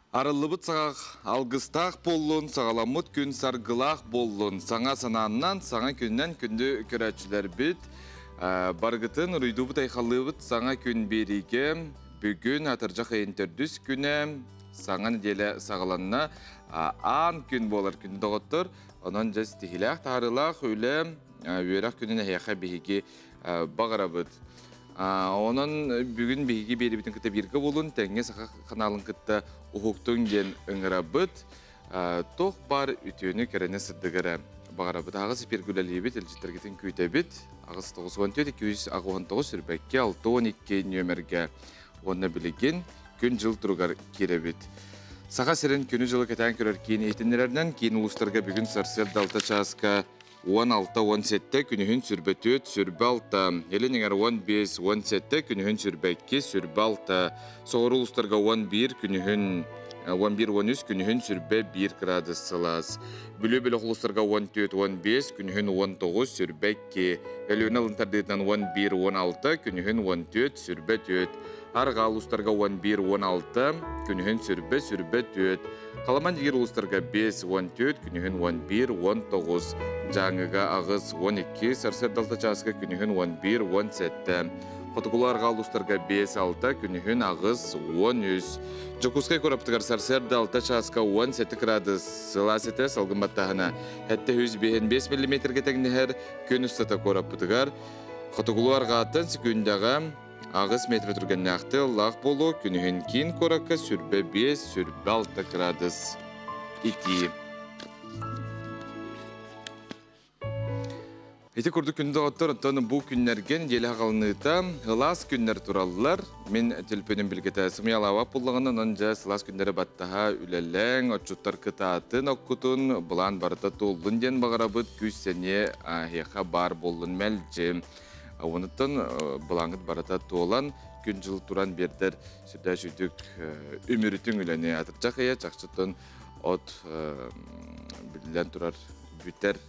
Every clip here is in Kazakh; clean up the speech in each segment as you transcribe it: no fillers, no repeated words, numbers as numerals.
Арылыбыт сағақ алғыстақ болуын, сағаламыт күн сарғылақ болуын. Саңа сананнан, саңа күннен күнді көрәтшілер біт. Барғытын рүйдубыт айқалыбыт саңа күн береге, бүгін атыржақ әйінтердіс күні саңан делі сағаланна аң күн болар күн доғыттыр. Онын жас тихилақ, тағырылақ, өлі, өйрақ күнін әйяқа бейге бағарабыт. Онын бүгін бейге беребітін кіті біргі болын, тәңе сақа қаналын кітті ұхуқтың ден ұңырабыт, тоқ бар үтіөні кәріне сырдығыры бағарабыт. Ағыз пергүләлейбіт, әлжеттергетін көйтәбіт, ағыз 9-14-299 сүрбәкке 6-12 нөмерге оны білеген күн жыл тұрғар керебіт. Сақа сірін күні жылы кәтән көрер кейін ейтінлерінен кейін ұлыстарға бүгін сарсер далта часқа 16-17 күнігін сүрбәтөт сүрбәлті. Елініңер 15-17 күнігін сүрбәкке сүрбәлті. Соғыр ұлыстарға 11 күнігін 11-13 күнігін сүрбә 1 градус сылас. Бүлі-бүлі ұлыстарға 14-15 күнігін 19 сүрбәкке. Әліуін алынтардығынан 11-16 күнігін 14 сүрбәтөт. Арға ұлыстарға 11-16 күнігін сүрбәтөт. Қаламан дегер ұлыстарға 5-14 күнігін 11-19. Жаңыға ағыз 12, сарсер далта часқа күнігін 11-17. Қотығыларға ұлыстарға 5-6 күнігін ағыз 13. Жокускай көраптығар сарсер далта часқа 17 градус сыласеті салғын баттағына. Әтті 105 мм тәңнігер күн ұстата көраптығар. Қотығыларға аттан секундаға ағыз метр түрген нақты лақ болу күнігін кейін көраққа сүрбе 5, сүрбе 6 градус 2. Эти күрді күнді ғаттар, ұттаны бұл күннерген елі ағалыныйта ғылас күннер туралылар. Мен телпенің білгеті әсімей алавап болғанын, онжа сылас күннері баттаға үләләң, отчуттар кытатын оққытын, бұлан барыта толдың ден бағарабыт күссене ағеға бар болын мәлжі. Оныттан бұлаңыт барыта толан күн жыл туран бердер сүрді жүдік өмірітің үләне атырчақ ая, чақшыттан от білден турар бүтер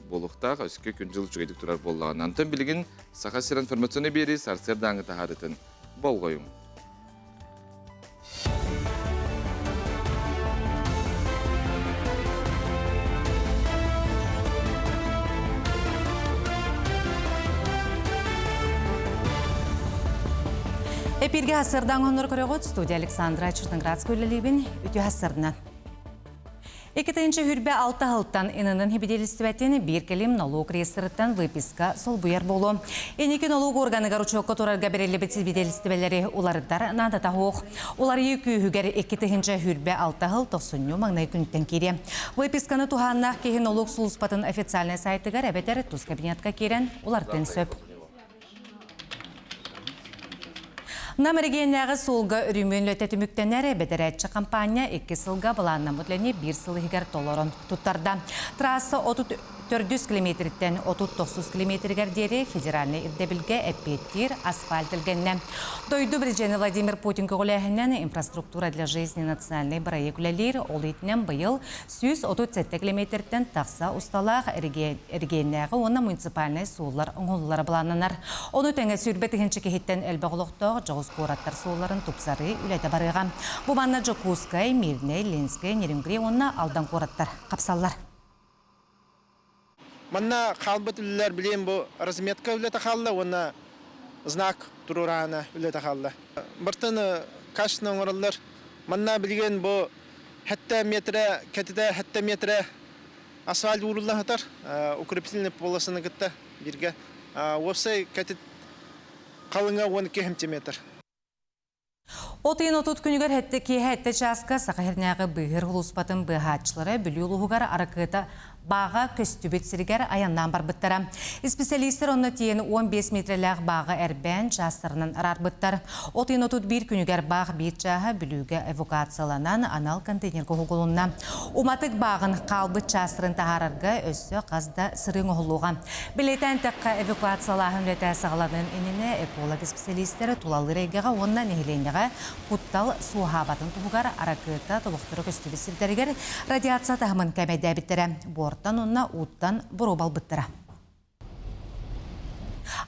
болуқтақ, өске күн жыл жүгедік тұрар болған. Антон білген сақа сер информацияны бері сарсер даңы тағарытын болғойың. Эпирге асырдан оныр көріғыт студия Александра Чертанградск өлелейбін үті асырынан. Екетінші хүрбе 6 ғылттан инының хибеделістібәттен бір келім налог рейсіріттен выписка сол бұйар болу. Енекі налог органыгар учуаққа тұрарға берелі бітсіз беделістібәлері оларыдар надата хоқ. Олар екі үгер екетінші хүрбе 6 ғыл 90 маңнай күнттен кере. Выписканы туғаннақ кейі налог сұлыспатын официальный сайтыгар әбетер тұз кабинетқа керен олардың сөп. Намыргеннәғы солға үрімен löteti мүктенәрі бәдірәтші компания 2 сылға бұланна мұтләне 1 сылы егер долларын тұттарда. Трасса 400 километрден 30-90 километргер дері федеральный ирдебілге әппеттер асфальт үлгенне. Дойду Брежені Владимир Путин көғіләхінен инфраструктура для жизни национальный проект үләлер ол етінен бұйыл 137 километрден тақса ұсталақ әргеннәғы оны муниципальный суылар ұңғылылары бұлананар. Оны тәңі сүрбетігінші кехеттен әлбәғылықтағы жоғыз қораттар суыларын тұпсары үләді барыға. Бұманна Жокускай, Мирней, Ленскай, Нерингри онына алдан қораттар қапсалар. Манна қалбыт үлілер білем бұл разметка үлеті қалды, оны знак тұрурана үлеті қалды. Біртіні кашны оңырылыр. Манна білген бұл хәтті метрі, кәтіде хәтті метрі асфальт ұрылы ғатар, укрепительный полосыны күтті бірге. Осы кәтіт қалыңа 12 метр. Отын отут күнігер хәтті ке хәтті часқа сақахернәғы бұғыр ғылыспатын бұғатшылары бүлі ұлығығар арақыта баға көстүбет сіргер аяннан бар бұттара. Специалистер онны тиен 15 метрләғ баға әрбән жастарынан арар бұттар. Отын отут бір күнігер бағ бір жаға бүліге эвакуацияланан анал контейнер қоғылуына. Уматық бағын қалбыт жастырын тағарарға өссі қазда сырың ұғылуға. Білетен тәққа эвакуациялағын өті сағаладың еніне эколог специалистері тулалы рейгеға онна нехеленеға құттал суғабатын тұғығар арақыта тұлықтыры көстүбет сірдергер радиация тағымын кәмәді әбіттері. Бортан онна уттан бұробал бұттыра.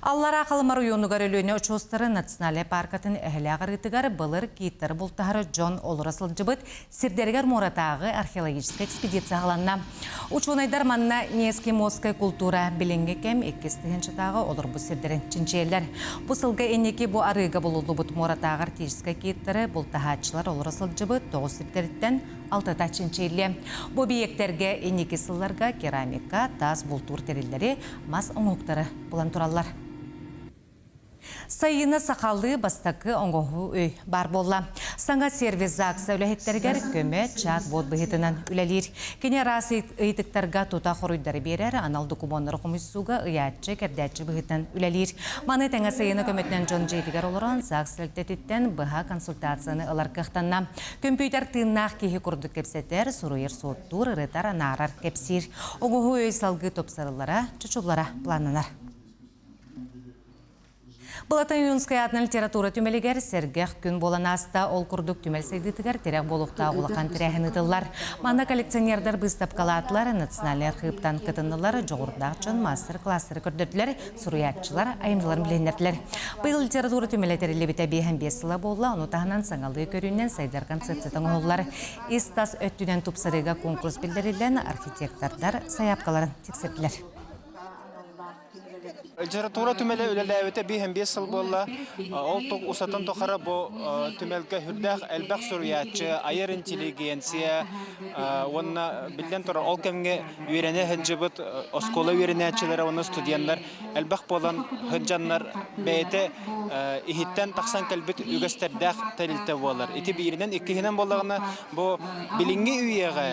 Аллара қалымар уйонугар өлөне очостары национале паркатын әхіліғар үтігар бұлыр кейттері бұлтағары Джон Олырасыл жыбыт сирдергер моратағы археологическая экспедиция ғаланна. Учуынайдар манна Нески Москай культура білінге кәм еккестігін шытағы олыр бұ сирдерін чинчейлер. Бұ сылға енеке бұ арыға бұлылы бұт моратағы артическай кейттері бұлтағачылар Олырасыл жыбыт 9 сирдеріттен 6 чинчейлі. Бұ бейектерге енеке сылларға керамика, таз бұлтур терілдері, мас оңуқтары бұлан туралар. Сайыны сақалды бастақы оңғығы өй бар болла. Саңа сервис зақсы өләхеттергер көмі чат бот бұхетінен үләлер. Кене расы ұйтықтарға тута қорыйдары берер, анал документары құмыссуға ұятчы кәрдәтчі бұхетінен үләлер. Маны тәңі сайыны көметінен жон жейдігер олырын зақсы өлтететтен бұға консультацияны ылар қықтанна. Компьютер тыыннақ кейі күрді кепсеттер, сұруер соттур, ұрытар, анарар кепсир. Оңғығы өй салғы топсарылара, чүчулара планынар. Бұлатын юнская атны литература түмелігер сергех күн болан аста ол күрдік түмел сайдытығар терек болуқта ұлақан тірәхін ұтылар. Мана коллекционердар бұстап қалатылар, национальный архивтан кытынылар, жоғырдақ чон мастер-классыры көрдірділер, сұруятчылар, айымдылар білендерділер. Бұл литература түмелетері беті бейхен бесіла болла, оны тағынан саңалды көрінен сайдар концепциятың олар. Истас өттүнен тупсарыға конкурс білдірілен архитектордар саяпқаларын тексерділер. Литература түмеле үлеләвете бейхен 5 сыл болла. Ол усатын тоқара бұл түмелге хүрдәқ әлбәқ сұруятчы, айыр интеллигенция, онына білден тұра ол кәмге үйрене хынжыбыт, оскола үйренәтчілері, оны студенттар әлбәқ болан хынжанлар бәйті ихиттен тақсан кәлбіт үгістердәқ тәрілті болар. Ити бейірінен иккihinen болағына бұл білінгі үйеға,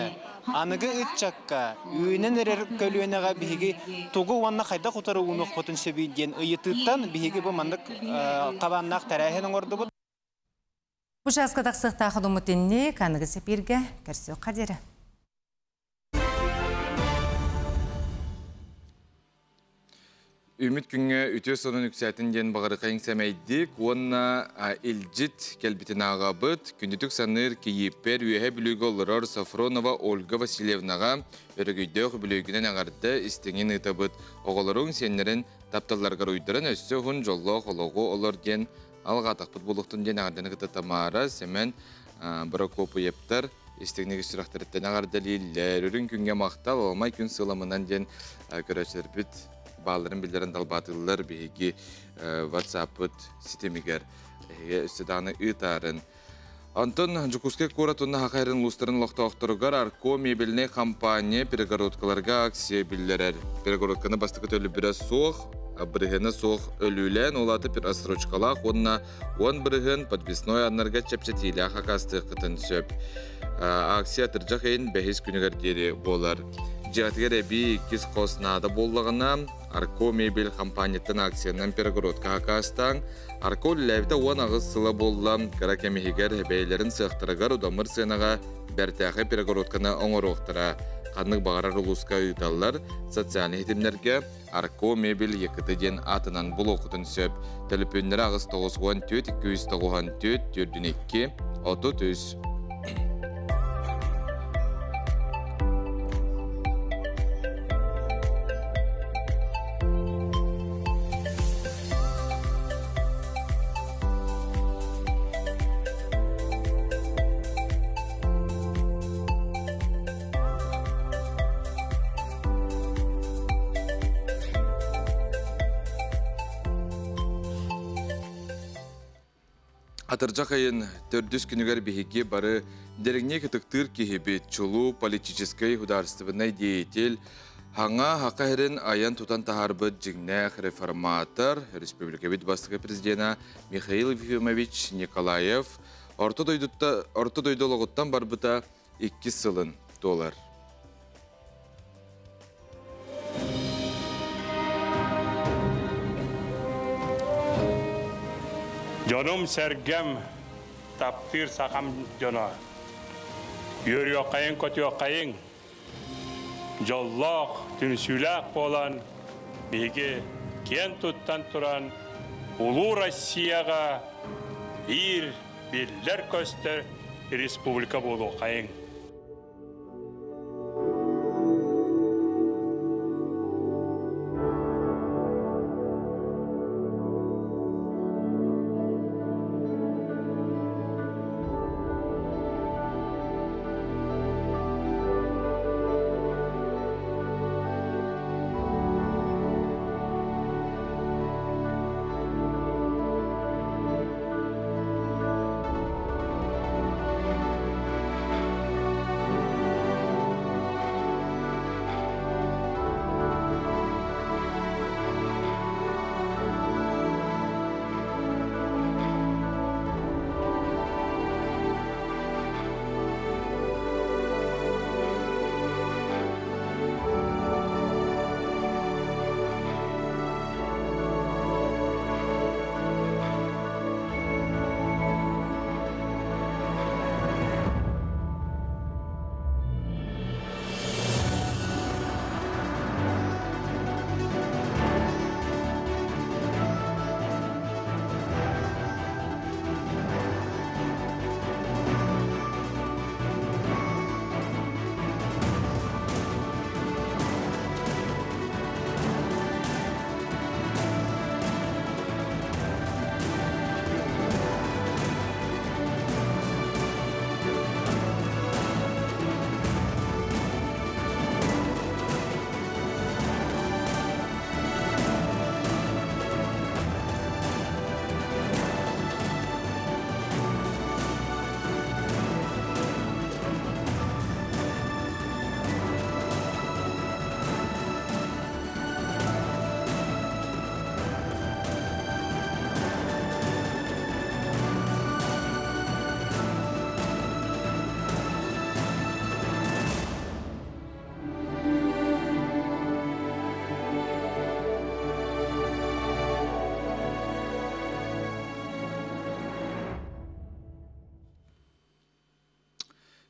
анығы үтчакка, үйінен әрер көлуенеға бігі туғы уанна қайда құтары ұнық бұтын сөбейден ұйытыттан бігі бұл мандық қабаннақ тәрәхінің орды бұл. Бұл жазғы тақсықта құдымытынне қанығы сепірге кәрсеу қадері. Үміт күнге үте сонын үксәтін ден бағары қайын сәмейдік, онына илжит кәлбітін ағабыт, күндітік саныр кейіппер үйе бүлігі олырар Сафронова Ольга Васильевнаға өрігүйдіғ бүлігінен ағарды істеңін ұтабыт. Оғылырың сенлерін тапталарға ұйдырын өссі ғын жолы қолығы олар ден алға тақпыт болуқтың ден ағарданы қыты тамара сәмен бұракопы ептар істігінегі сұрақтырыттен ағарды лейлер. Үрін күнге мақтал олмай күн сыламынан ден көрәчілер біт. Bağların bildiren dalbatılılar bihigi WhatsApp-ıt sistemiger üstedağını ıtarın. Антон Жукуске коратунна хақайрын лустарын лоқтауқтырығар арко мебеліне компания перегородкаларға акция білдерер. Перегородканы бастықы төлі бірі соқ, бірігіні соқ өлілен олады бір асрочкалақ, онына он бірігін подвесной аннарға чәпчетейлі ақақасты қытын сөп. Акция тұржақ ең бәхес күнігердері болар. Жиғатығыр әбі 2 қосынады болығына Арко мебель компанияттың акциянын перегородка хақастан Арко ләвді 10 ағыз сылы болылам қара кәмегер әбәйлерін сықтырығар ұдамыр сынаға бәртәқі перегородканы оңырықтыра. Қанық бағарар ұлысқа ұйталар социальный хетімлерге Арко мебель екіті ден атынан бұл оқытын сөп. Тәліпөнлері ағыз 9-14, 294, 4-2, 30. Атыржақ айын төрдіс күнігер бігеге бары дәрігне кітіктір кехебет чулу политической хударыстывынай деятел хаңа хақайрын аян тутан тахарбыт жигнәқ реформатор Республика бит бастығы президена Михаил Ефимович Николаев орты дойдолығыттан барбыта 2 сылын доллар. Jonum sergem taptir sakam jona. Yürüyor kayın kotuyor kayın. Jollak tünsülak olan bilgi ken tuttan turan Ulu Rossiyaga birler köster Respublika bolu kayın.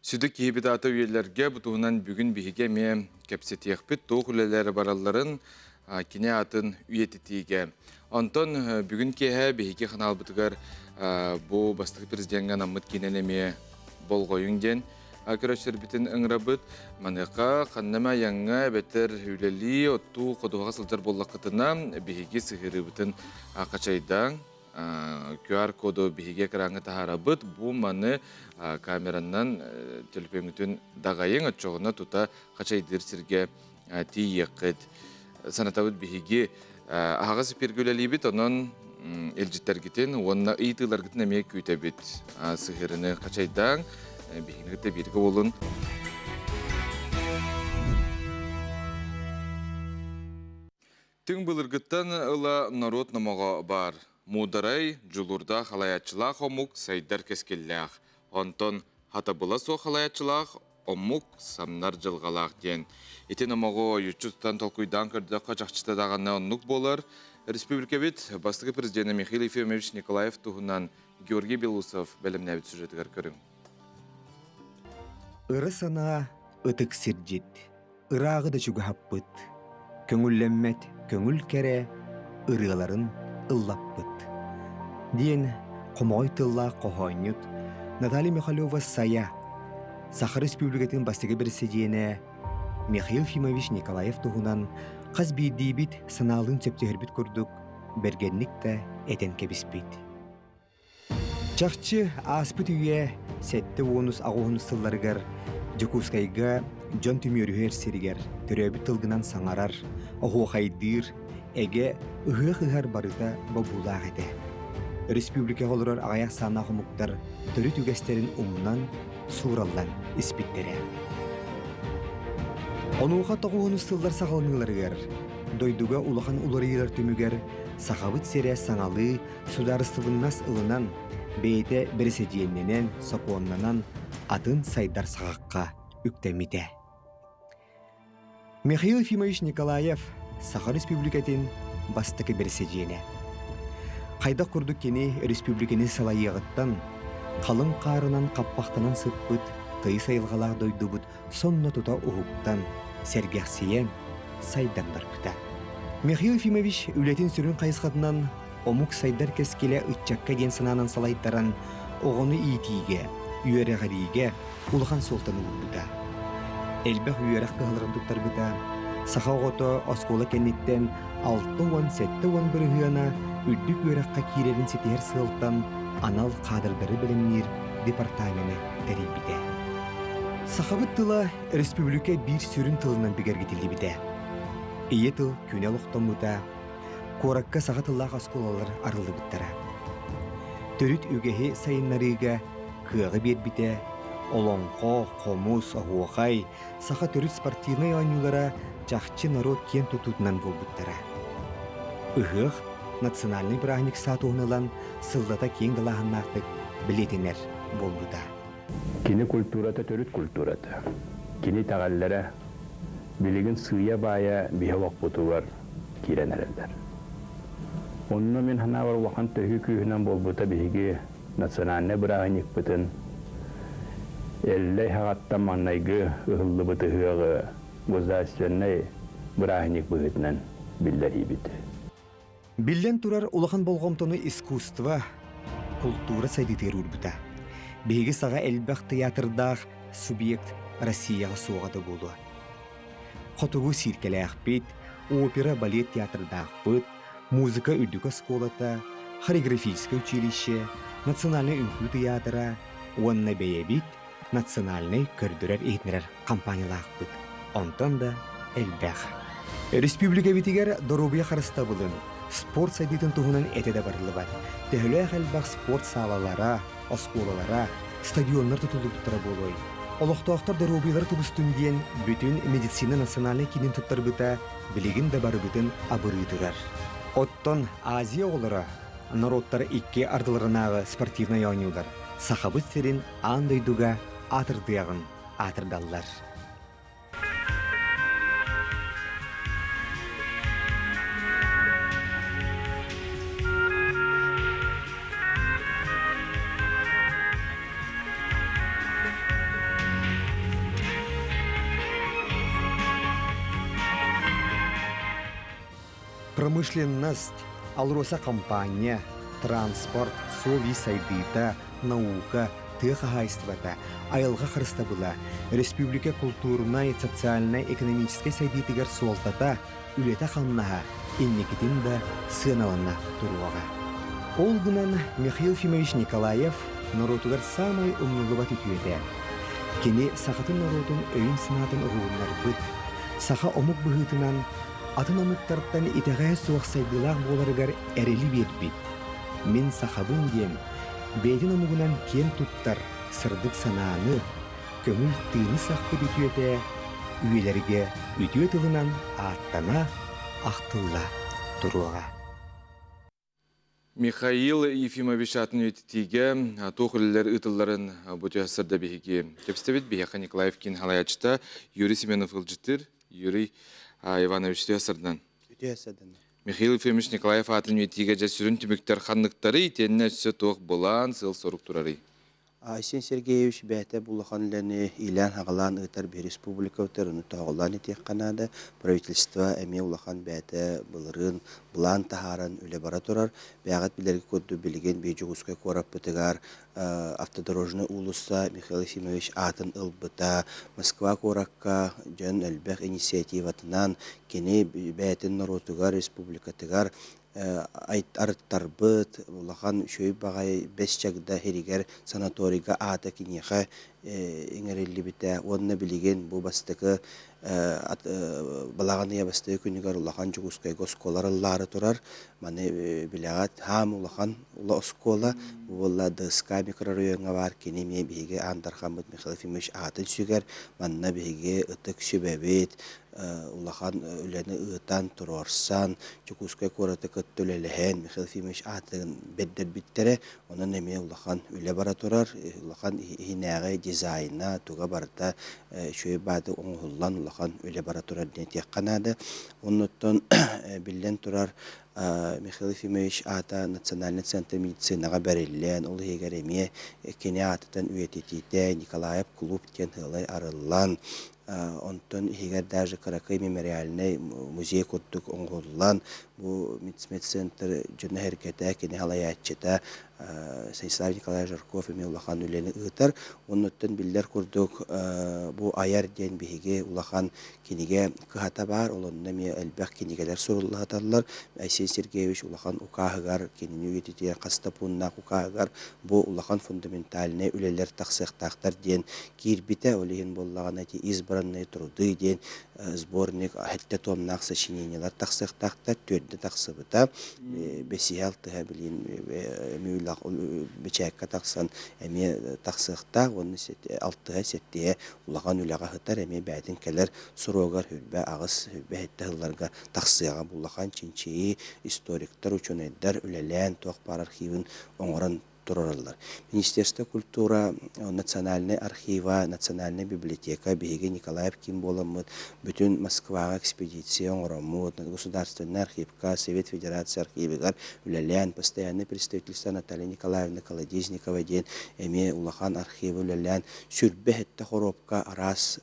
Südü kihibit ata üyelerge butuğunan bugün bihiге me kepsetiyekpit toğ hülelere baralların kine atın üyetitiğe. Onton bugün kehe bihiге kanal butugar bu bastık prezidentga namıt kineleme bol koyun den. Arkadaşlar bütün ıngrabıt manıqa kannama yanga beter hüleli otu koduğa sılcar bollaqıtına bihiге sıhırı bütün kaçaydan QR kodu bihige kerangı taharabıt bu manı kamerandan telefonutun dağayın açığına tuta kaçaydır sirge tiyekit sanatavut bihige ağız pirgülelibit onun elcitler gitin onna iytiler gitin emek kütebit sıhırını kaçaydan bihige de birge olun. Tüm bılırgıttan ıla narod namağa bar. Mudaray, julurda halayatçılaq omuk saydar keskellaq. Onton hatabıla so halayatçılaq omuk samnar jılgalaq den. Iti namağı yuçuttan tolkuydan kırda kaçaqçıta dağına onnuk bolar. Respublika bit, bastığı prezidenti Mikhail Efimович Nikolaev tuğunan Georgiy Belousov bölümnäbit süjetigar körün. Ыры сана ытык сиржит, ырағы да чуга хаппыт. Көңүллеммет, көңүл кере, ырыаларын ыллаппыт. Ден комой тылла кохойнют Наталья Михайлова сая. Сахар Республикатын бастығы бірседиене Михаил Ефимович Николаев туғынан қаз бейдейбіт саналын сөптехербіт көрдік, бергенлік та этен кебіспейт. Чақчы аспыт үйе сәтті онус ағуғын сылларығар Жокускайга жон түмөрүхер сиригер төрөбүт тылгынан саңарар, оғуқайдыр, эге ыхы-хыхар барыта бабулақ эте. Республика олорор ағаяқ сана хомуктар төрі түгестерін умнан сураллан испиттере. Онуға тоғуғын сылдар сағалмыларығар, дойдуға улахан уларыйлар түмігер, сақабыт сере саңалы сударыстығыннас ылынан, бейте бірседиенненен, сокуоннанан атын сайдар сағаққа үктемите. Михаил Ефимович Николаев Сахар Республикатын бастықы бірседиене. Қайда құрдық кені республиканы салайығыттан, қалың қарынан қаппақтанан сыппыт, тый сайылғалақ дойдубыт, сонна тута ұғыптан, сәргәқсиен сайдандар бұта. Михаил Ефимович үлетін сүрін қайысқатынан, омук сайдар кескеле үтчакка ден сананан салайттаран, оғыны иетиге, үйеріғариге, улахан солтаны бұта. Әлбәқ үйеріқ қығылырын тұттар бұта, саха оғыты оскола кеннеттен 6-7 бір үйена үддік үйеріққа кирерін сетер сылттан анал қадырдары білімнер департаменті тәрейбіде. Сахабыт тыла республика бір сүрін тылынан бігергетілді біде. Ие тыл көне лоқтан бұта, коракка саға тыллақ осколалар арылды бұттара. Төріт өгеhe сайынларыға кығы бер біте, олонқо, қомус, ағуақай, сақа төріт спортивный ойнулара жақчы народ кен тұтутынан бол бұттара. Үхіқ, национальный праздник сатуғынылан сылдата кен далағыннақтық білетінер бол бұта. Кини культурата төрүт культурата. Кини тағаллара билигин сыя бая бихавак бутугар киренерелдер. Онно мен ханавар вахан төхү күйінен болбута биһиги национальный праздник бытын эллей хагатта маннайгы ыһыллы бытыһыгы государственный праздник быһытынан биллери бит. Биллен турар улахан болгомтону искусство, культура сайдытыр урбута. Биһиги саға элбэх театрдах субъект Россияға суғады болу. Хотугу сиркеләқ бит, опера балет театрдах бит, музыка үдігі сколата, хореографическое училище, национальный үнкү театра, онна бәйе бит, национальный көрдірер ейтнерер компаниялақ бит. Онтан да элбэх. Республика битигер дорубия қарыста болын. Спорт сайдытын туғынан әтеді барылы бар. Тәхілі әлбақ спорт салалара, осколалара, стадионлар тұтылы бұттара болуй. Олықтуақтар дорубиялар тұбыстын дейін бүтін медицина национальный кенін тұттар бұта білігін да бары бүтін абыры тұрар. Оттон Азия олары народтар икке ардыларынағы спортивный ойнылар. Сақабыт серін андайдуға атырдыяғын атырдаллар. Промышленность, алроса компания, транспорт, сови сайдыта, наука, тыхахайствата, айылға қырыста бұла, республика культурная, социальная, экономическая сайдытыгар солтата, үлета қалнаға, иннекетін да сыналана тұруаға. Ол гынан Михаил Ефимович Николаев народугар самай умнулыбат үтüете. Кені сақатын народун өйін сынатын ұғылар бұд, сақа омық бұғытынан атын омықтарттан итеғай суақ сайдылақ боларығар әрелі бербит. Мен сақабын дем, бәйдін омығынан кен тұттар сырдық сананы, көңіл тыйны сақты бүтüете, үйелерге үтüе тылынан аттана ақтылла тұруға. Михаил Ефимович атын өтетіге тоқылылар ұтыларын бұты асырда бейге. Кепстебет Бейха Николаевкин халаячта Юрий Семенов ылжытыр, Юрий Иванович асырдан. Михаил Ефимович Николаев атын өтетіге жәсүрін түміктер қанлықтары етеніне өсі тоқ болан сыл сорук тұрары. Айсен Сергеевич бәті бұлықанларыны илән хағалан ұтар бір республика ұтар, ұны тағылан етек қанады, правительство әме ұлақан бәті бұлырын, бұлан тахарын үлі бара тұрар, бәғат білерге көдді білген бейджі ғұсқай қорап бұтығар, автодорожны улуса Михаил Ефимович атын ылбыта, Москва қораққа жөн әлбәқ инициативатынан кені бәтін наротығар, республикатығар, арыттарбыт, улахан шөй бағай бәс чагда херигер санаторийга ата кинеха иңерелли бите, онна билеген бу бастыкы балағаны ябастығы күнігер улахан жүгіскай госколарылары тұрар, маны билегат хам улахан ула оскола, ула дыска микрорайонга бар, кені ме бейге андархан бұд Михаил Ефимович атын сүгер, манна бейге ытык сүбәбет, улахан үләні ытан тұрорсан, жүгіскай кораты көттөлеліген, Михаил Ефимович атын бәддер биттері, онын эме улахан үлә бара тұрар, улахан хинәғі дизайна, туға барда шөй бады оңғылан улахан үлә бара тұрар нетек қанады. Оннуттан білден тұрар Михаил Ефимович ата Национальный центр медицинаға бәрелілен, ол егер еме кене атытан үйететейді, Николаев клуб тен ғылай арылан, онтон егер даже Каракай мемориальный музей күрдік оңғылан, бұл медцентр жүні әркеті кене халаятчыта, Станислав Николаевич Жарков эме улахан үлені ұйтар. Оннуттан білдер күрдік бұл аяр ден бейге улахан кенеге кығата бар, олонына ме әлбәқ кенегелер сұрылығаталар. Айсен Сергеевич улахан ұқағығар, кенені өйтетер қастапуыннақ ұқағығар, бұл улахан фундаментальны үлелер тақсықтақтар ден кирбіті олеген боллаған әте избранный труды ден сборник әтті томнақ сочинениялар тақсықтақтар, төрді тақсыбыта, бесиял тұға білін бечәкка тақсан әме тақсықта, оны алтыға сеттеге улаған үліға ғытар әме бәдін кәлер сұрогар хүлбә ағыз хүлбә әтті ғылларға тақсыға бұллаған чинчеyi историктар ученайдар үлелән тоқпар архивын оңырын тұрарылар. Министерство культура, национальный архива, национальная библиотека, беге Николаев ким боламыд, бүтін Москваға экспедиция оңырамыд, государственный архивка, Совет Федерации архивигар, үлелән, постоянный представительство Наталья Николаевна Колодезникова ден, әме улахан архивы үлелән, сүрбе әтті хоропка арас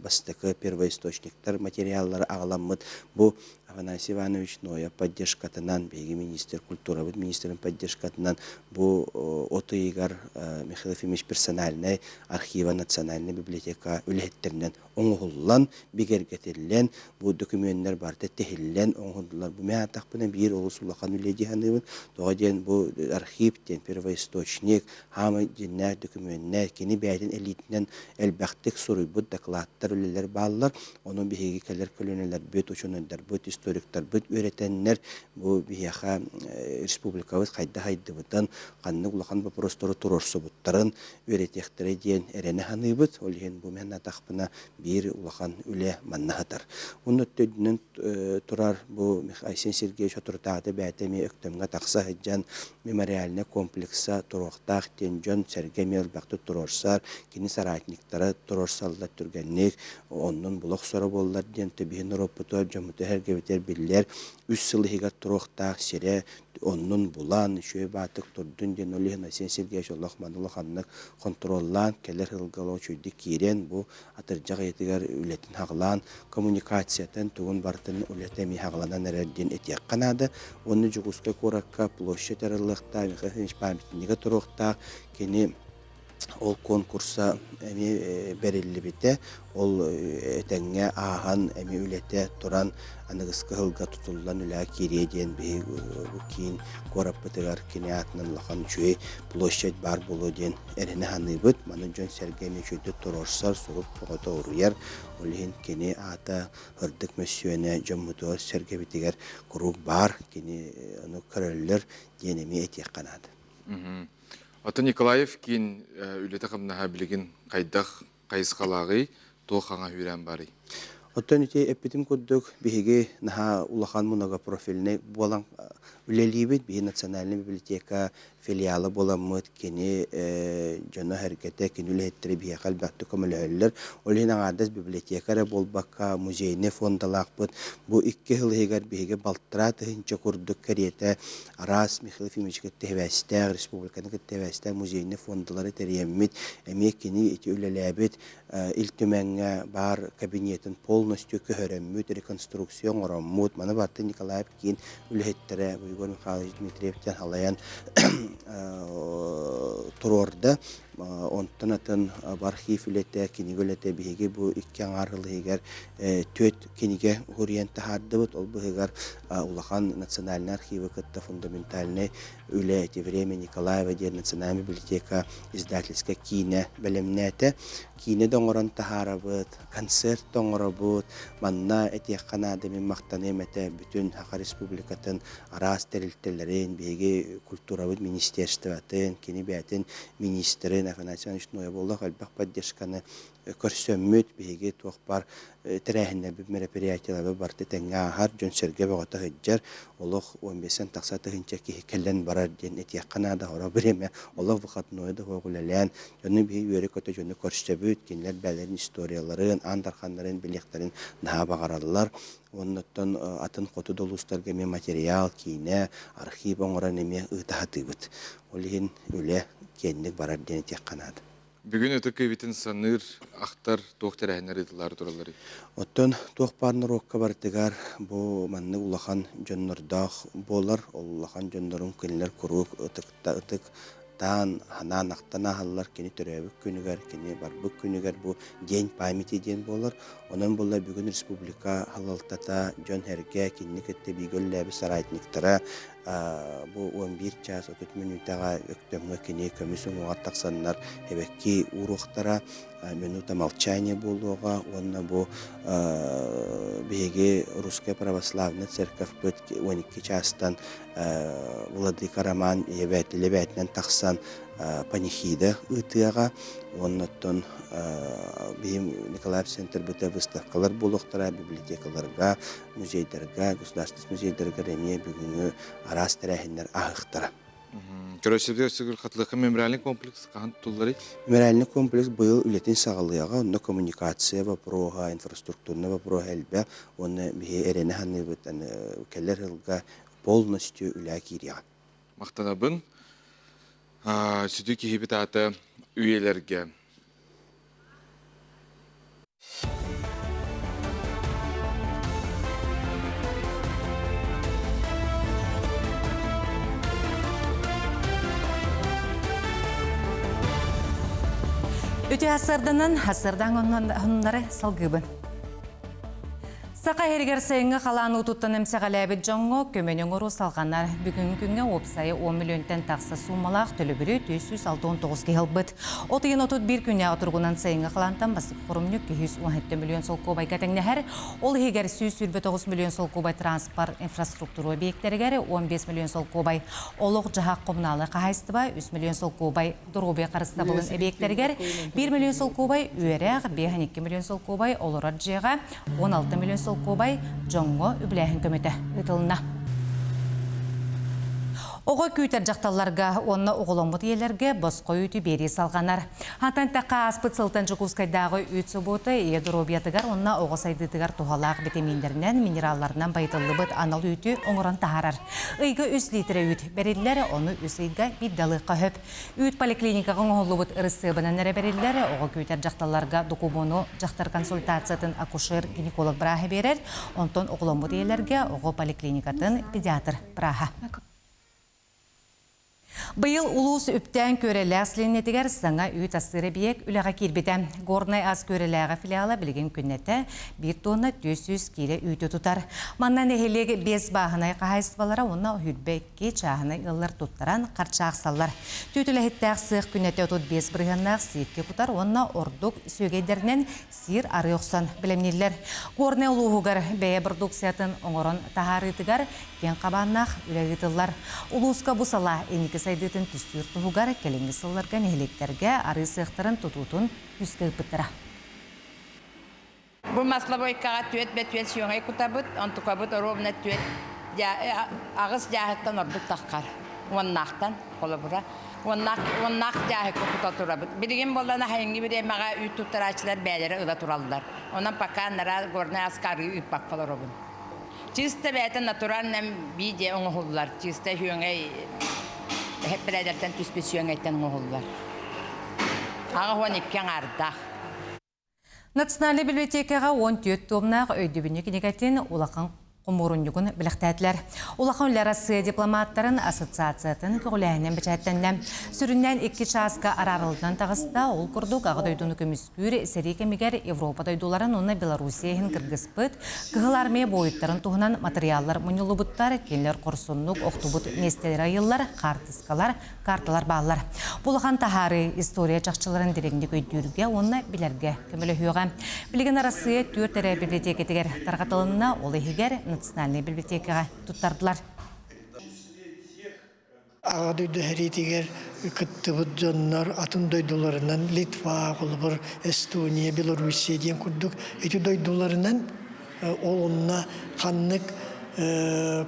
бастықы первоисточниктар материаллары ағаламыд, бұл Афанасий Иванович Ноя поддержкатынан, беге министр культуры, министрин поддержкатынан, бұл отыйгар Михаил Ефимович персональный архива национальный библиотека үлеттерінен оңғылан, бігергетелен, бұл документтер барды техілен оңғылан. Бұл мен атақпына бір олыс улақан үледі ханывын, тоға ден бұл архивтен, первоисточник, хамы деннер документтер, кені бәйден элитінен әлбәқтік сұрый бұд докладтар үлелер балылар, оның бігі кәлер көлінелер бүт ученелер, бүт историктар, бүт өретенлер, бұл бияға республикабыз қайды бұдан, қанны улақан вопросторы тұрорсы бұттарын өретектері ден әрені ханы бұд, олеген бұл мен атақпына бір улақан үле маннағытар. Оны өттедінен тұрар бұл Айсен Сергеевич отыртағды бәтеме өктемға тақса ғыджан мемориальны комплекса тұрақтақ тен жон сәргеме әлбәқті тұрорсар, кені саратниктары тұрорсалда түргеннек, оның бұлық сұры болылар ден түбейін ұрып бұтыр, жомыты әргебет бетер биллер үс сылыгыга туруктаах сире оннун булан шөй батык турдун ден олихна сен Сергей Жолох манылы ханнык контроллан келер хылгало чүйди кирен бу атыржак етигер үлетин хаглан коммуникациятан тугун бартын үлетеми хагланан эрдин этек канады оны жугуска коракка площадь аралыкта Михаил памятниге турукта кени ол конкурса эми берилли бите ол этеңге ахан эми үлете туран аныгыска хылга тутуллан үлә киреден бе кин кораппытыгар кинеатнын лахан чуй площадь бар болу ден эрене ханыбыт маны жон Сергей мечүйдө турорсар сугуп погото уруяр олин кини ата хырдык мөссөне жоммутор Сергей битигер круг бар кини аны көрөллөр денеми этек канады. Ата Николаев кин үлете қымнаға білген қайдақ қайысқалағы тоқаңа үйрен бары. Оттон ите эппитим курдук биһиги наха улахан мунага профильне болан үлелибит биһи национальный библиотека филиалы боламмыт кини жона хәркәте кини үлеттири биһи калбатты көмөлөллөр олин аңардас библиотекара болбакка музейне фондалакпыт бу 2 жыл егер биһиги балтыра тыһынча курдук кариете Арас Михаил Ефимович Тевестер республиканың Тевестер музейне фондалары териеммит эми кини ити үлеләбит илтүмәнгә бар кабинетін полностью көһөрөммүт реконструкцион ороммут маны барты Николаев кин үлеттере Егор Михайлович Дмитриевтен халаян турорда онтанатын архив үлете киниге үлете биһиги бу 2 аңарылы егер төт киниге хуриенте хардыбыт ол быгар улахан национальный архивы кытта фундаментальный үлете время Николаева де национальная библиотека издательская кине белемнете кине доңорон тахарабыт концерт доңоробут манна этек канады мен мактаны мете бүтүн Хака республикатын арас терилтелерин биһиги культурабыт министерствотын кини бәтин министрин Афанасий Иванович Нояболлах албах поддержканы көрсөммүт биһиги туохпар терәһинне бу мероприятиялар барты тәңгә хар Жон Сергей богата хәҗҗәр олох 15 таксаты хинчә ки келлән барар ден этек канада ора биреме олох вакыт нойда гөләлән аны би юре көтө җонны көрсөбүт кинләр бәләрен историяларын андарханнарын билектерин наһа багаралар оннан атын коты долустарга мен материал кине архив оңора неме ытатыбыт олин үле кенник барар ден этек канада. Бүгін өті көбетін саныр, ақтар, тоқтар әйнер етілар тұралары. Оттон тоқпарны рокка бартыгар бу манны улахан жоннордақ болар, улахан жоннорун кенілер күрук ытык таан ханан ақтана халлар кені төрәбік күнігер, кені барбық күнігер бу день памяти ден болар. Онан болар бүгін республика халалтата жон herge кені кетті бігөлләбі сарайтниктара бу 11 час 30 минутага өктөмгө кини көмүсүн оңаттаксаннар эбекки уруктара минута молчания болуга онна бу биги русская православная церковь 12 частан Владыка Роман лебетнен таксан панихида ытыга оннотон бим Николаев центр бите выставкалар болуктара библиотекаларга музейдерге государственный музейдерге реме бүгүнү арас терәһиннәр ахыктара. Көрәшебдер сөгүр хатлыгы мемориальный комплекс каһан туллары. Мемориальный комплекс быйыл үлетин сагалыяга, онна коммуникация вопрога, инфраструктурный вопрога элбе, онна бие эрене ханыбыт келер хылга полностью үлә кирия. Мактанабын сүдү кихибит аты үйелерге. Өте асырдан оннары салгыбын. Сақа хергер сайынғы қаланы ұтуттан әмсәғаләбі жоңғы көменің ұру салғанар бүгін күнге опсайы 10 миллионтен тақсы сумалақ төлі бірі 269 кеғыл бұд. Отыйын отут бір күнне отырғынан сайынғы қалантан басып құрымны 217 миллион сол көбай кәтіңне әр. Ол хегер 129 миллион сол көбай транспорт инфраструктуру объекттергері 15 миллион сол көбай. Олық жағақ коммуналы қағайстыба 3 миллион сол көбай дұрубе қарысты болын объекттергері 1 миллион сол көбай үйерәғ 52 миллион сол көбай олырат жеға 16 миллион сол Кобай жоңго үбләһин көмөтө ытылына. Оға күйтер жақталларға, онна оғылымыт елерге босқой үйті бері салғанар. Хантан таққа аспыт сылтан жүкускайдағы үйт сұбуты едоробиятығар, онна оғы сайдытығар туғалақ бетемендерінен, минералларынан байтылы бұт анал үйті оңыран тағарар. Үйгі 3 литрі үйт, бәрелілері оны 3 үйгі биддалыққа хөп. Үйт поликлиникаға оңылы бұт ұрысыбынан әрі бәрелілері оға күйтер жақталларға докумону жақтар консультациятын акушер гинеколог бірахы берер, онтон оғылымыт елерге оғы поликлиникатын педиатр бірахы. Быйыл улус үптен көрелі асленетігер саңа үйт астыры биек үліға келбеті. Горнай ас көреліға филиалы білген күннеті 1 тонна 200 келі үйті тұтар. Маннан әхелегі 5 бағынай қағайсыбалара онна үйірбекке чағынай ұллар тұттаран қарчақ саллар. Түйтілі сық күннеті отут 5 бірғаннақ сейтке құтар, онна ордық сөгейдерінен сир ары оқсан білемнелер. Горнай ұлуғығар бәе продукциятын оңырын тағарытығар кен қабаннақ үләгітілар. Улуска бұсала әнекі сайдытын түстір тұғығар кәліңгі сылларға нәхелектерге ары сықтырын тұтутын күскі бұттыра. Бұл масла бойкаға түйет бәтует сүйоңай күтабыт, онтуқа бұт ровна түйет ағыз жағыттан ордық таққар. Оннақтан, қолы бұра. Оннақ жағыққа құта тұрабыт. Білген болдана хайынғы бір емаға үй тұттырачылар бәлері ұла тұралдар. Онан пақа нара горна аскары үй баққалар обын. Чисті бәйтін натуральнен бейде оңғылар. Чисті сүйоңай hep biraderden tüspesiyon etten oğullar. Ağa 12 ardaq. Национальный библиотекаға 14 томнақ өйдебіне кенегетін олақын құмырынюгын біліқтәділер. Олақын ләрасы дипломаттарын ассоциациятын көғіләйінен бәчәттенлі. Сүріннен 2 часқа арарылдан тағыста ол күрдік ағы дойдуны көміскүр сәрі кемегер Европа дойдуларын оны Белоруссияхын кіргіспыт, кығыл армия бойыттарын туғынан материаллар мұнылы бұттар, кенлер құрсынлық, оқтубыт местелер айыллар, қартыскалар, карталар бағылар. Бұлған тахары история жақшыларын дерегінде көйдүрге, оны білерге көмілі хүйіға. Білген арасы 4 әрі библиотекетігер тарғатылынына олы егер национальный библиотекаға тұттардылар. Ағадойды әретегер күттібіт жоннар атын дойдуларынан Литва, Қолыбыр, Эстония, Белоруссия ден күрдік. Эти дойдуларынан ол онына қаннық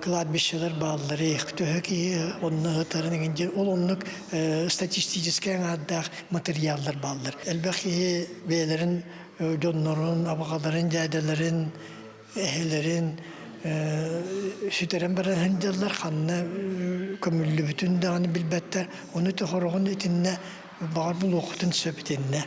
кладбищелер бағылары ектөк, онына ғытарын егенде ол онлық статистический аңадақ материалдар бағылар. Әлбәқи бәлерін, жоннарын, абағаларын, жайдаларын, әхелерін, süteren bana henceller kanına kömüllü bütün dağını bilbetter onu tuhorğun etinne bağır bul okutun söhbetinne.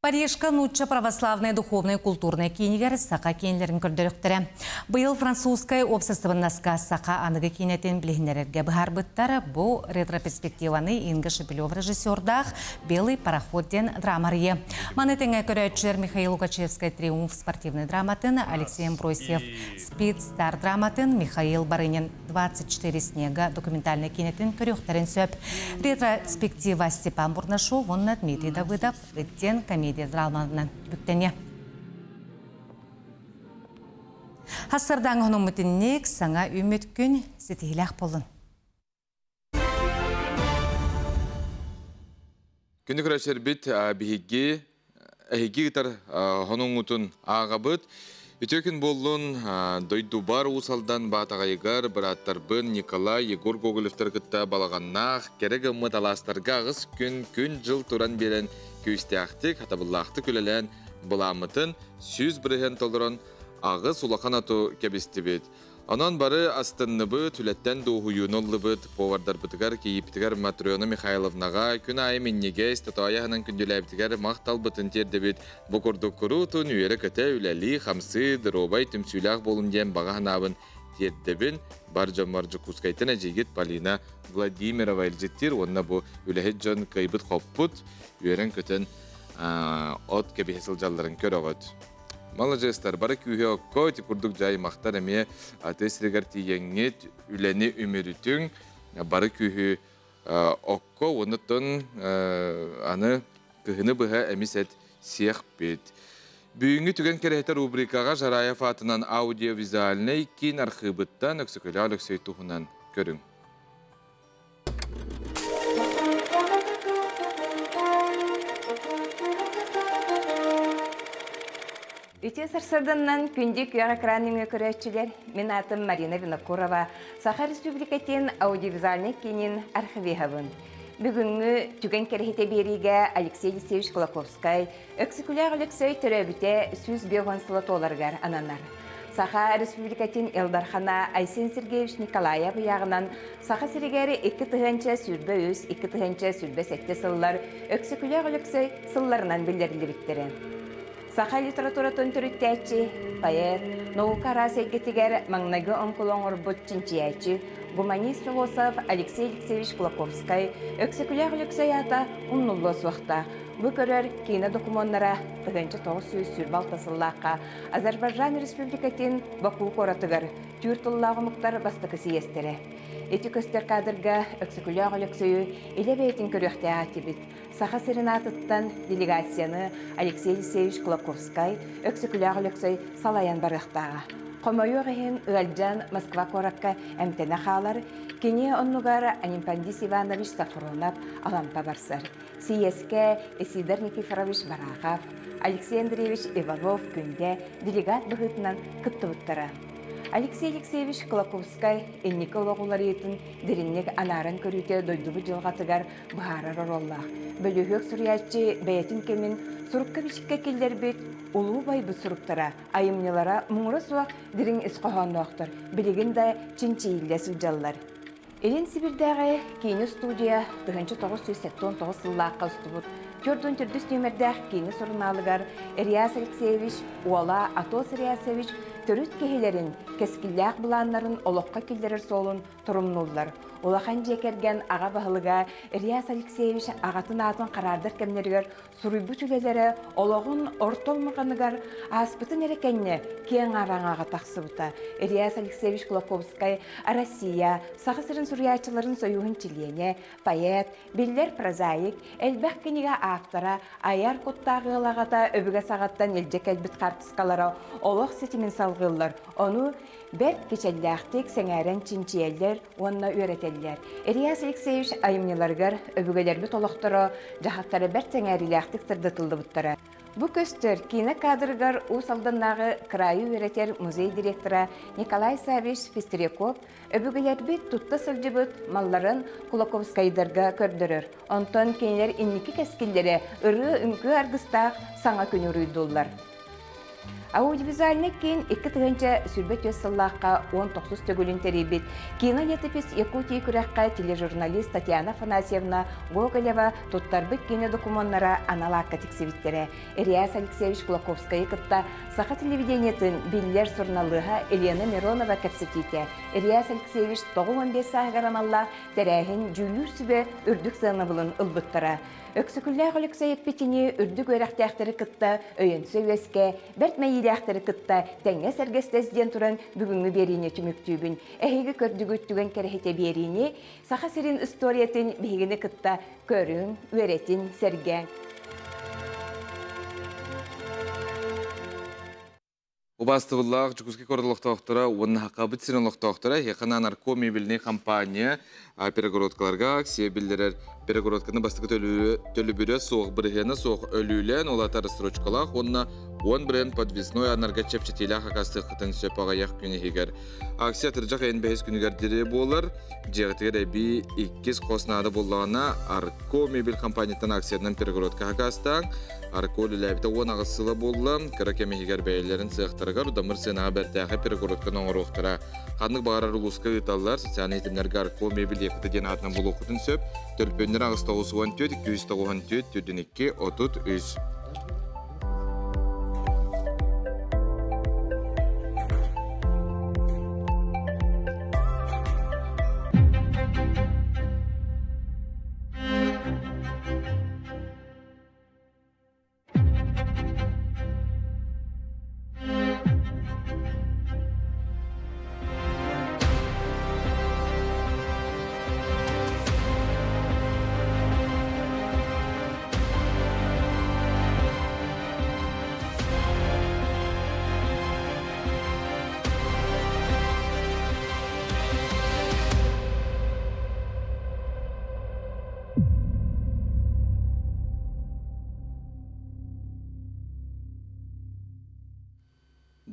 Парижка нучча православная духовная культурная кенигер сақа кенлерін көрдіріктірі. Бұйыл французскай обществоннаска сақа анығы кенетін білігінерерге бұхар бұттары бұл ретроперспективаны Инга Шепелев режиссердақ «Белый пароходден» драмария. Манетіңе көрәтшер Михаил Лукачевскай «Триумф» спортивный драматын, Алексей Амбросьев «Спид» стар драматын, Михаил Барынин «24 снега» документальный кенетін көріқтерін сөп. Ретроспектива Степан Бурнашов, онна Дмитрий Давыдов, «Реттен» комедия драмаларынан бүктене. Хасырдан ғының мүтіннек саңа үміт күн сетейләқ болын. Күнді күрәшер біт бігігі ғытар ғының ұтын аға бұд. Үтөкін болын дойду бар ұсалдан батағайығар біраттар бұн Николай Егор Гоголевтер күтті балағаннақ керегі ұмыт аластарға ғыз күн жыл тұран берен көстіяқтық, хатабыллақты күлелен бұламытын сүз бірген толырын ағыз улақан ату кәбісті бет. Онан бары астынны бұд, үлеттен доғуюнолы бұд, повардар бұтығар кейіптігер Матриона Михайловнаға күн айы меннеге статуаяғынан күнделәбітігер мақтал бұтын терді бет. Бұқырды күрутын үйері көте үләлі, қамсы, дыробай түмсүйләқ болын ден бағаған абын тердебін бар жамаржы күскайтын әжегет Полина Владимирова әлжеттер. Онна бұл үләхет жон қайбыт қоппыт, үйерін көтін от кәбесіл жалларын көр оғыд. Малажестар бары күйе оққа өте күрдік жай мақтар әме тесірігер тиеңет үләне өмірітің бары күйе оққа оныттың аны күхіні бұға әмесет сех бет. Бүгінгі түген керехті рубрикаға Жараев атынан аудиовизуальны кейін архивыттан өксікілі Алексей Тухунан көрің. Үте сарсарданнан күнді күйіға кранның көрәтшілер, мен атым Марина Винокурова, Саха Республикатын аудиовизуальный кенін архивиғабын. Бүгінгі түген керехете беріге Алексей Алексеевич Кулаковскай, өксікулер Алексей түрәбіте сүз биоғансылы толарғар ананар. Саха Республикатын Элдархана Айсен Сергеевич Николаев яғынан Саха Сиригері 2 тұғанча сүрбе өз, 2 тұғанча сүрбе сәтте сыллар, өксікулер Алексей сылларынан білдерілі біттері. Саха литература төнтүрүттәчи, поэт, наука расайгетигер маңнагы онкулоңор бутчинчиячи, гуманист философ Алексей Алексеевич Кулаковскай, өксікулер Алексей ата уннуллос вақта. Бұ көрер кейіна документара 1900 сүрбал тасыллаққа Азербайжан Республикатын Баку коратыгар түртыллағы мұқтар бастықы сиестері. Эти көстер кадырға өксікулер Алексейу иле бейтін көріқті атибит. Саха Серенатыттан делегацияны Алексей Алексеевич Кулаковскай өксікулер Алексей салаян барықтаға. Қомайу ғейін Үәлджан Москва коракка әмтені қалар, кене оннуғары Анимпандис Иванович Сафронов алампа барсар. Сиеске Исидор Никифорович Барахов, Алексей Андреевич Иванов күнде делегат бұғытынан күтті бұттара. Алексей Алексеевич Кулаковскай эннике олағулар етін деріннек анарын көріте дойдубы жылғатыгар бұхарар ороллақ. Бөлігік сүриятчы бәйетін кемін сұрыққа бішікке келдер бет улу бай бұл сұрықтара, айымнелара мұңыры суақ дерін ісқоғанны оқтыр, білігін да чинчийлі сүлжалылар. Элин Сибирдағы кейіні студия 1979 сыллаққа ұстыбыд. Көрдің түрдіс нөмірдәқ кейіні сұрыналығар Риас Алексеевич, Уала Атос Риасевич төрүт кехелерин, кескілләқ бұланларын олыққа келдерер солын тұрымнулар. Олақан жекерген аға бағылыға Риас Алексеевич ағатын атын қарардыр кемнергер сұруйбы түлелері олығын ортолмағанығар аспытын әрекенне кен араң аға тақсыбыта. Риас Алексеевич Кулаковскай Россия, сақысырын сұруячыларын союғын чилене, поэт, биллер прозаик, әлбәқ кенеге автора, аяр құттағы ғылағата өбіге сағаттан елжек әлбіт қартысқалары олық сетімен салғылар. Оны бәрт кечелләқтік сәңәрен чинчиеллер, онына өретеллер. Риас Алексеевич айымнеларғар өбігелербі толықтыры, жағаттары бәрт сәңәріләқтік сырдытылды бұттары. Бұ көстер кейіні кадрығар ұсалданнағы крайы өретер музей директора Николай Савич Пестереков өбігелербі тұтты сылжыбыт малларын Кулаковскайдарға көрдірір. Онтон кейінер инники кәскілдері ұры үңкі арғыстақ саңа күні рүйдулар. Аудиовизуальный кейін 2 тұғынча сүрбет өз сыллаққа 19 төгілін теребет. Кейіна летіпес Якутия күрәққа тележурналист Татьяна Афанасьевна Гоголева тұттарбыт кейіні документара аналаққа тексеветтері. Риас Алексеевич Кулаковскай кытта Саха телевидениетін биллер сұрналыға Елена Миронова кәпсетейті. Риас Алексеевич 9-15 сағыгарамалла тәрәхін жүлір сүбе үрдік саны бұлын ұлбыттара. Өксікілләғ Алексей Петини үрдік өрәқтәқтері кытта өйінсі өске, бәрт мәйіләқтері кытта тәңе сәргестезден тұран бүгінгі беріне түміктүйбін. Әйгі көрдігі түген кәрхете беріне, Саха Серин историятын бейгіні кытта көрін, өретін, сәрген. Убастывыллах жүкізге көрділіқтауқтыра, оны хақабыт сиренліқтауқтыра, еқана наркомебіліне компания перегородкаларға аксия білдерер. Перегородканы бастықы төлі бүрі соғы біргені соғы өлілен олатары строчкалақ, онына 10 бренд подвесной анарға чепчетелі қақасты қытын сөп ағаяқ күні егер. Аксия тұржақ әйін бәйіз күнігердері болыр, жеғітігер әбі 2 қоснады болағына Аркомебіл компаниятын аксиядан перегородка қақастан, Аркол үләбіті 10 ағысылы болы, кіракеме егер бәйелерін сықтырғар, ұдамыр сенаға бәртәғі перегородканы оңыр оқтыра. Қандық бағарар ұлысқа ұйталылар, социалны етімлерге Аркомебіл екіті ден атынан бұл оқытын сөп, төлпендер ағыз 994, 294, 42, 33.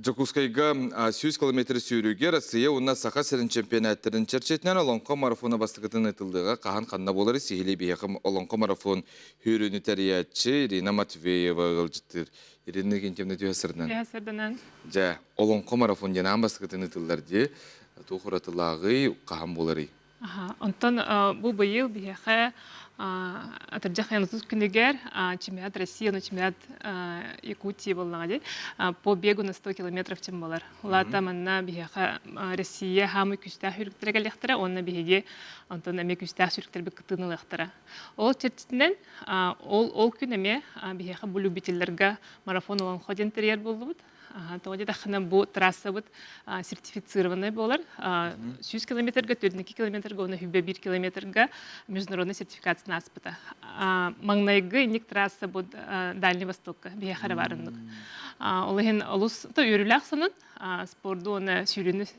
Жакускайга 100 километр сүйрүүгө Россия уна саха сирин чемпионаттарын черчетинен олонко марафона бастыгытын ытылдыга кахан канна болары сихили бияхым олонко марафон хүрүүнү тариятчы Ирина Матвеева ылжыттыр. Ирина Кентемне түйәсірден. Түйәсірденен. Жа, олонко марафон денан бастыгытын ытылдар де, тухуратылагы кахан болары. Онтон бұл быйыл бияха атыржақ янутыз күнігер чемпионат Россия, чемпионат Якутии болуңа де, по бегу на 100 километров чем болар. Улата манна бияха Россия хамы күстах үріктері кәлектірі, онна бияге онтон әме күстах үріктері бі кытыны лектірі. Ол чертінен, ол күн әме бияха бұл любителерге марафон olan ходен терьер болды бұд. Тоғыда дақына бұл трасса бұд сертифицированный болар. 100 километрға, 4 километрға, оны хүбе 1 километрға международный сертификацияны аспыта. Маңнайғы нек трасса бұд Дальний Востокқа, бияқары барындық. Олығын олыс үйрілі ақсының спорду оны сүйріні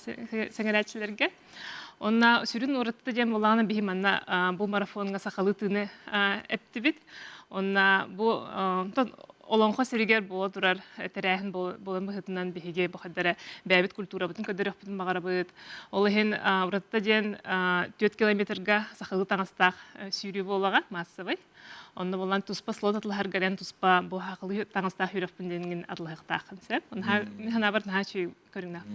сәңірәтшілерге. Онна сүрін ұрытты дем олағына бейманна бұл марафонға сақалы тыны әпті бит. Онна бұл олонға сөрігер бола тұрар тәрәхін болын бұхытынан бейге бұқадары бәбіт культура бұтын көдірек бұтын бағара бұд. Олығын ұрытты ден 4 километрға сақалы таңыстақ сүйрі болаға массовай. Онда болан туспа слот атылар гарен туспа бу хакылы таңыстақ үйрәппін денген атылық тақын сәп. Онда бар наға чүй көріңнақ.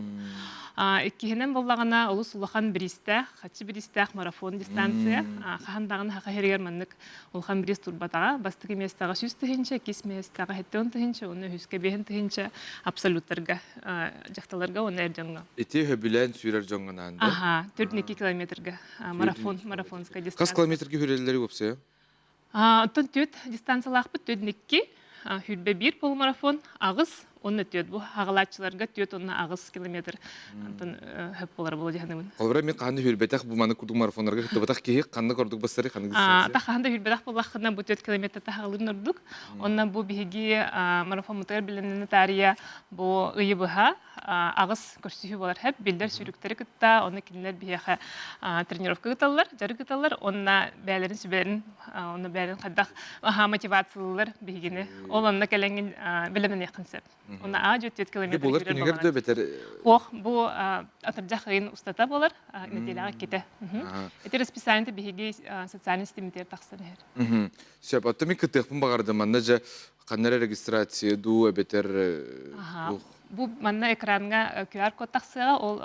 Иккихінен болағана олыс улахан біристәқ, қатшы біристәқ марафон дистанция. Қағандағын хақа хергер маннық улахан бірист турбатаға. Бастық еместаға 100 түхінші, кес местаға 70 түхінші, оны 100 түхінші абсолюттарға, жақталарға, оны әрденға. Эти хөбілән сүйрер жоңғынан да? 4-2 километрға марафонска дистанция. Қас километрге хүрелері көпсе? Оттон төт дистанциялақ бұд төдінекке хүрбе 1 полумарафон ағыз, оны төт. Бұл ағылатшыларға төт, оны ағыз километр. Оттон хөп болар болу жағанымын. Қолбыра мен қанды хүрбетақ бұл маны күрдік марафонларға күттібатақ кейік қанды көрдік бастары қанды дистанция? Таққанда хүрбетақ болаққына бұл 4 километр тағылырын ұрдық. Онна бұл бейге марафон мұтығар білінені тария бұл ұйы бұға ағыз көрсүйі болар хөп. Белдер сүйріктері күтті, оны келінер бейге тренировка күталар, жары күталар. Онна бәлерін сүберін, оны бәлерін қаддақ мотивациялылар бейгені. Ол онына кәләңген білімін еқін сөп. Онна аға 4 километр болар күнігер дөй бәтер? Бұл атыржақ ғайын ұстата болар, нәтеліға кеті. Әті расписаниеті бейге социальный стимитер тақсын әр. Сөп, атты мен күттіқпін бағарды манна жа қаннары регистрация ду әбетер? Бұл манна экранға QR код тақсыға, ол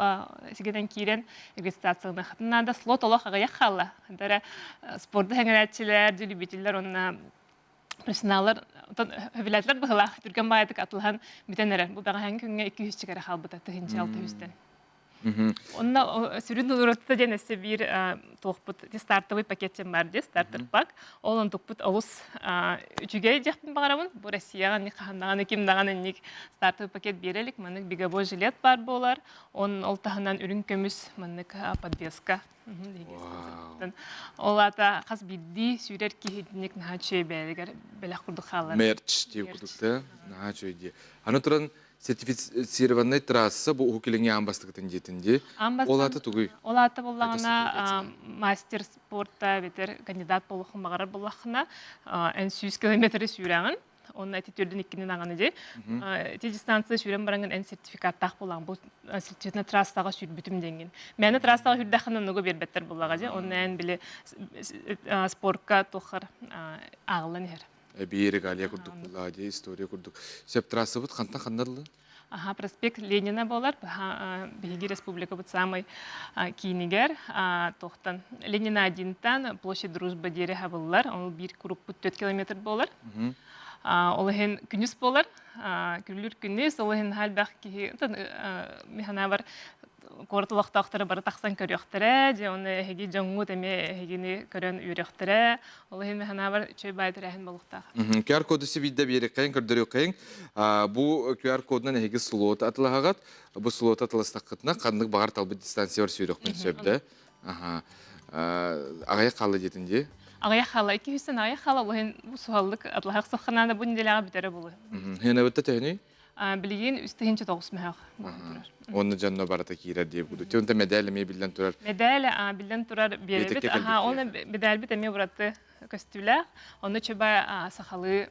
сегеден кейрен регистрацияны қатынада слот олақ ағаяқ қалы. Спорды әңірәтшілер, любителер, онына профессионалдар, хөбіләтлер бұғыла, түрген байытық атылған бітенері. Бұл бәға әңгі күнге 200 чекері қалбыда, 600-тен. Онна сүрін ұлырытты ден әсі бір тоқпыт стартовый пакеттен бар де, стартер пак. Олон тоқпыт олыс үчіге жақтың бағарамын. Бұл Россияға не қағандаған, екемдаған әнек стартовый пакет берелік. Мәнік бегабой жилет бар болар. Оның олтағынан үрін көміс, мәнік подвеска. Олата қас бидді сүйрер кейдінек наға чөй бәлігер бәліқ құрдық қалар. Мерч деп құрдықты, наға чөй де. Аны тұран сертифицированный трасса бұл ұқыліңе амбастығытын жетінде. Олаты түгій? Олаты болағына мастер спорта бетер кандидат болуқын бағарар болақына 100 километрі сүйрәңін. Onun attitüdün ikkinin ağını de. Te distansı sürem barangın en sertifikattaq bolan. Bu sertifikatna trastağa sür bütüm dengin. Məni trastağa hürdəxinin nugu berbetler bolağa de. Onun en bile sportka toxar ağılan her. Bir galiya kurduk bulağa de, istoriya kurduk. Sep trası bud qantan qandarlı? Проспект Ленина болар, Бельгия республика будет самый кинигер, тохтан Ленина 1-тан, площадь Дружба дереха болар, он bir круг 4 километр болар. Олығын күніз болар, күлір күніз, олығын халбақ кейі, механа бар, қортылықтақтары бары тақсан көріқтірі, де оны әйге жоңғыт әме әйгені көрін үйріқтірі, олығын механа бар чөй байтыр әйін болуқтақ. QR коды себейді бері қайын, көрдірі қайын. Бұл QR кодынан әйге сұлуыт атылағағат, бұл сұлуыт атыластаққытына қандық бағар талбы дистанция бар сүйріқпен сөбді. Ағай қалы детінде? Ағай қала, 200-тен ағай қала, олығын сұхалдық атлағақ соққананда бұл неделяға бітері болы. Хен әбітті тәйіні? Білген үстігінші 9 мәғақ. Оны жанына барата кейрер деп бұды. Төнті медалі ме білден тұрар? Медалі білден тұрар беребет. Оны медалі біт әме бұратты көстілі. Оны чөбай сақалы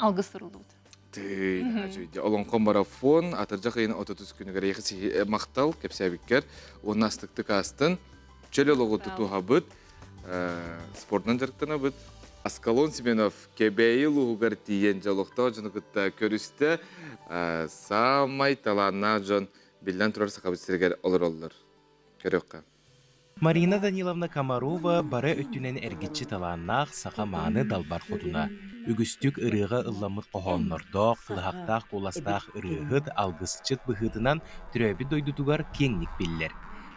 алғы сұрылды бұд. Олонқо марафон, атыржа қиын 30 күнігер еқісі мақтал, кепсәбіккер, онастықты кастын, чөлі лоғы тұтуға бұд, спортынан жарықтана бұд. Аскалон Семенов кебейі луғығар тиен жалықта жыны күтті көрісті, самай таланна жон білден тұрар сақабытсергер олар. Көріққа. Марина Даниловна Комарова бары өттінен әргетші таланнақ сақа маны далбар қотуна. Үгістік ұрыға ұлламыт қоғонлордоқ, тылғақтақ қоластақ ұрығыд алғысчыт бұғытынан түрәбі дойдутуғар кеңнік білдер.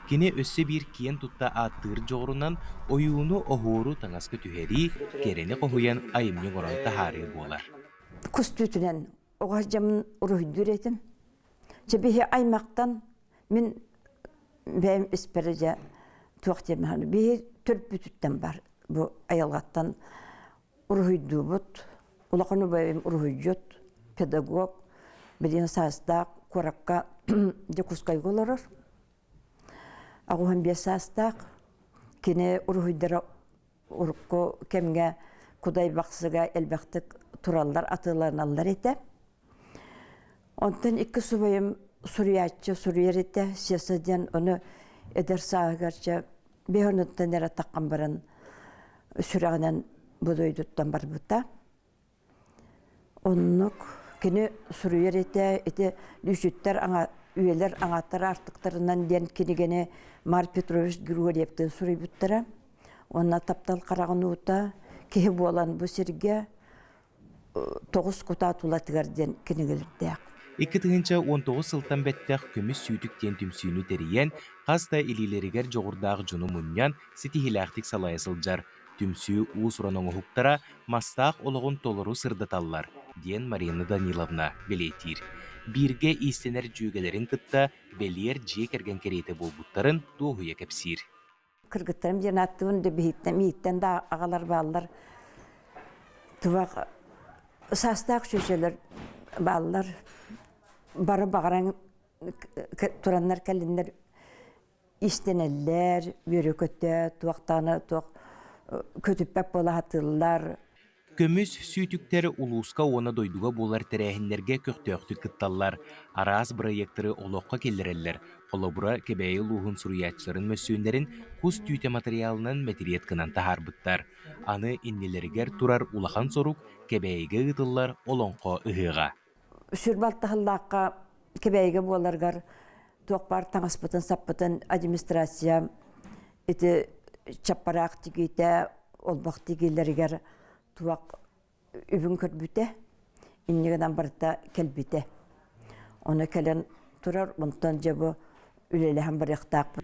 Кене өссі бір кен тұтта аттыр жоғырынан ойуыны оғыру таңасқы түхері керені қоғуян айымның оран тахары болар. Күс түтінен оға жамын ұрыйдыр етім. Жебеге аймақтан мен бәйім іспәріже туақтемін. Бейі төрт бүтіттен бар. Бұл аялғаттан ұрыйду бұд. Олақыны бәйім ұрыйдет, педагог, бәден састақ, қораққа де күскай оларыр. Ағуын бес астақ, кене ұрғыдыра ұрыққы кемге құдай бақсыға әлбәқтік туралдар атыларын алдар еті. Онтан екі сұбайым сұриятчы сұриер еті, сесіден оны әдір сағығарчы бейхонуттан әрі таққан баран сүрағынан бұдойдыттан бар бұта. Онық кене сұриер еті дүшіттер үйелер аңаттары артықтарынан ден кенегені Мар Петрович Григорьевтен сұрай бұттыра. Онна таптал қарағын ұта, кеге болан бұл серге 9 құта тұлатығарден кенегелерді. 2019 сылтан бәттәқ көміс сүйдіктен түмсүйіні тәріен, қазда илилерігер жоғырдағы жүні мұннян сетихиләқтік салайысылжар. Түмсүй ұсыраныңы хуқтара мастақ олығын толыру сырдаталар, ден Марина Даниловна белетир. Бирге истенер жүйгелерін кытта белер жек әрген кереті болбуттарын тоғуя кәпсир. Кыргыттарым ден аттығын да бейттен да ағалар балылар. Тұвақ састақ шөшелер балылар. Бары бағаран тұранлар кәліндер истенелер, бөрі көтті, тұвақтаны көтіппәк бола хатылар. Көміс сүйтіктері улуска оны дойдуға болар тәрәхінлерге көқтөқтік кытталар. Араз проекттары олыққа келдірелер. Қолабыра кебәйі луғын сұруятчыларын мөссүйіндерін құс түйте материалынан мәтериет кынан тахар бұттар. Аны иннелергер тұрар улахан сорук кебәйіге ғытылар олонқо ұғыға. Сүрбалтығыллаққа кебәйіге боларғар тоқпар таңаспытын саппытын администрация чаппарақ тегейті олбақ тегейлергер туақ үбін көрбіте, иннегенен барыта келбіте. Оны кәлен тұрар, мұнтан жабы үлеліген барықтақ.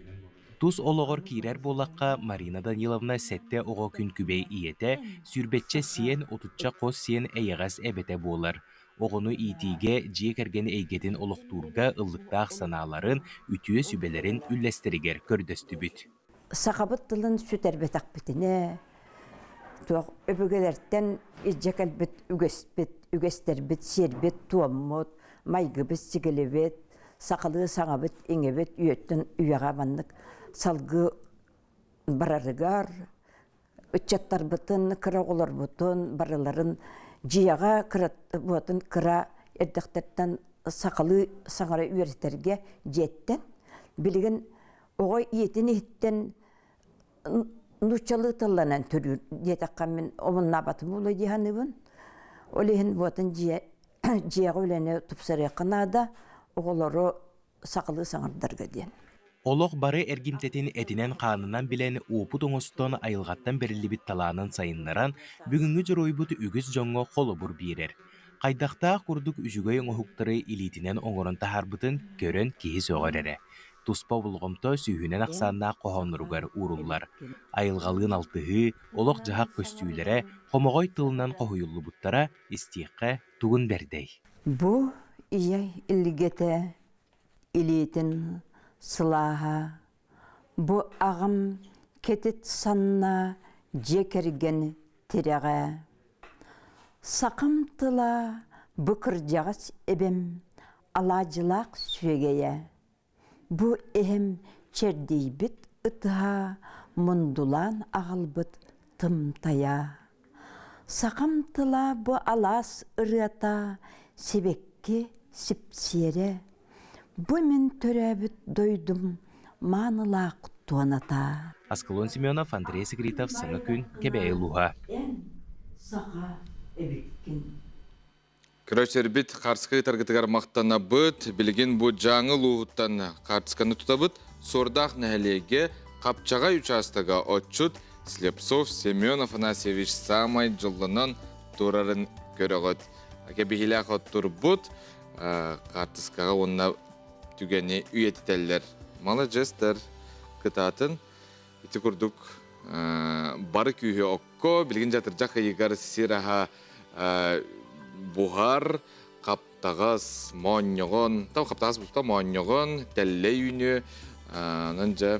Тус олығыр кейрер болаққа Марина Даниловна сәтте оғы күн күбей иеті, сүрбетче сиен отутча қос сиен әйеғас әбеті болар. Оғыны итиге жек әрген әйгетін олықтурға ыллықтақ саналарын, үтіе сүбелерін үллестерігер көрдөсті бүт. Сақабыт тылын сүт әрбетақ бітіне, өбөгелерден ижекәлбет үгестербет, сербет, туаммот, майгыбет, сигелебет, сақалы саңабет, еңебет, үйеттен үйеға баннық, салғы барарығар, үтчаттар бұтын, кыра олар бұтын, барыларын, жияға бұтын, кыра әрдіқтерден сақалы саңары үйертерге жеттен, білген оғай етін еттен Нучалы тылланан түрір детаққан мен омын набатым олай дейханыбын. Олейін бұатын жияғы өләне тұпсары қынада оғылары сақылы саңырдарға ден. Олық бары әргімтетін әтінен қанынан білен опыт оңыстан айылғаттан берілі біт таланын сайынларан бүгінгі жыройбыт үгіз жоңға қолы бұр берер. Қайдақта құрдық үжігай оңғықтары илетінен оңырын тахарбытын көрін кейіз оғыр әрі. Туспа бұлғымта сүйінен ақсанна қоғанлыругар уруллар. Айылғалығын алтығы, олық жағақ көстүйлері, қомағой тылынан қоғыйылы бұттара істиққа туғын бердей. Бұ ия илгеті, илетін сылаға, бұ ағым кетет санна жекерген тереға. Сақым тыла бұқыр жағас әбем алажылақ сүйегея. Бұ әхім чердейбіт ұтыға мұндулан ағылбыт тымтая. Сақым тыла бұ алас ұрыта себекке сипсере, бу мен төрәбіт дойдум, манылақ туаната. Аскалон Семенов, Андрей Секретов, Сыңы күн, Кебәйі Луға. Сақа әбеккен. Көрәчер бит қарсықы таргытыгар мақтана бұд, білген бұд жаңы луғыттан қарсықаны тұта бұд, сордақ нәлеге қапчаға участыға отчут Слепцов Семен Афанасьевич самай жылынан турарын көрігіт. Кебігіләқ оттыр бұд, қарсықаға онына түгені үйетітелер. Малы жестер кытатын, ити күрдік бары күйі оқко, білген жатыр жақы егар сираға бұғар, қаптағыз, моңнығын, қаптағыз бұлта моңнығын, тәлі үйіні, нанжа,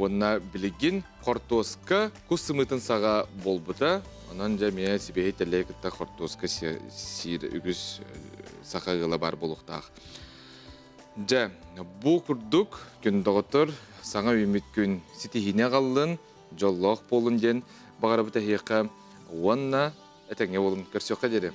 онына білген қортуысқа күсімітін саға болбыта, нанжа мен себейі тәлі күтті қортуысқа сир үгіз сақағылы бар болуқтақ. Жа, бұл күрдік күндіғытыр саңа өмет күн сетихіне қалын, жоллақ болын ден бағарабыта хеқа, онына әтәңе болын көрсеуқа дері.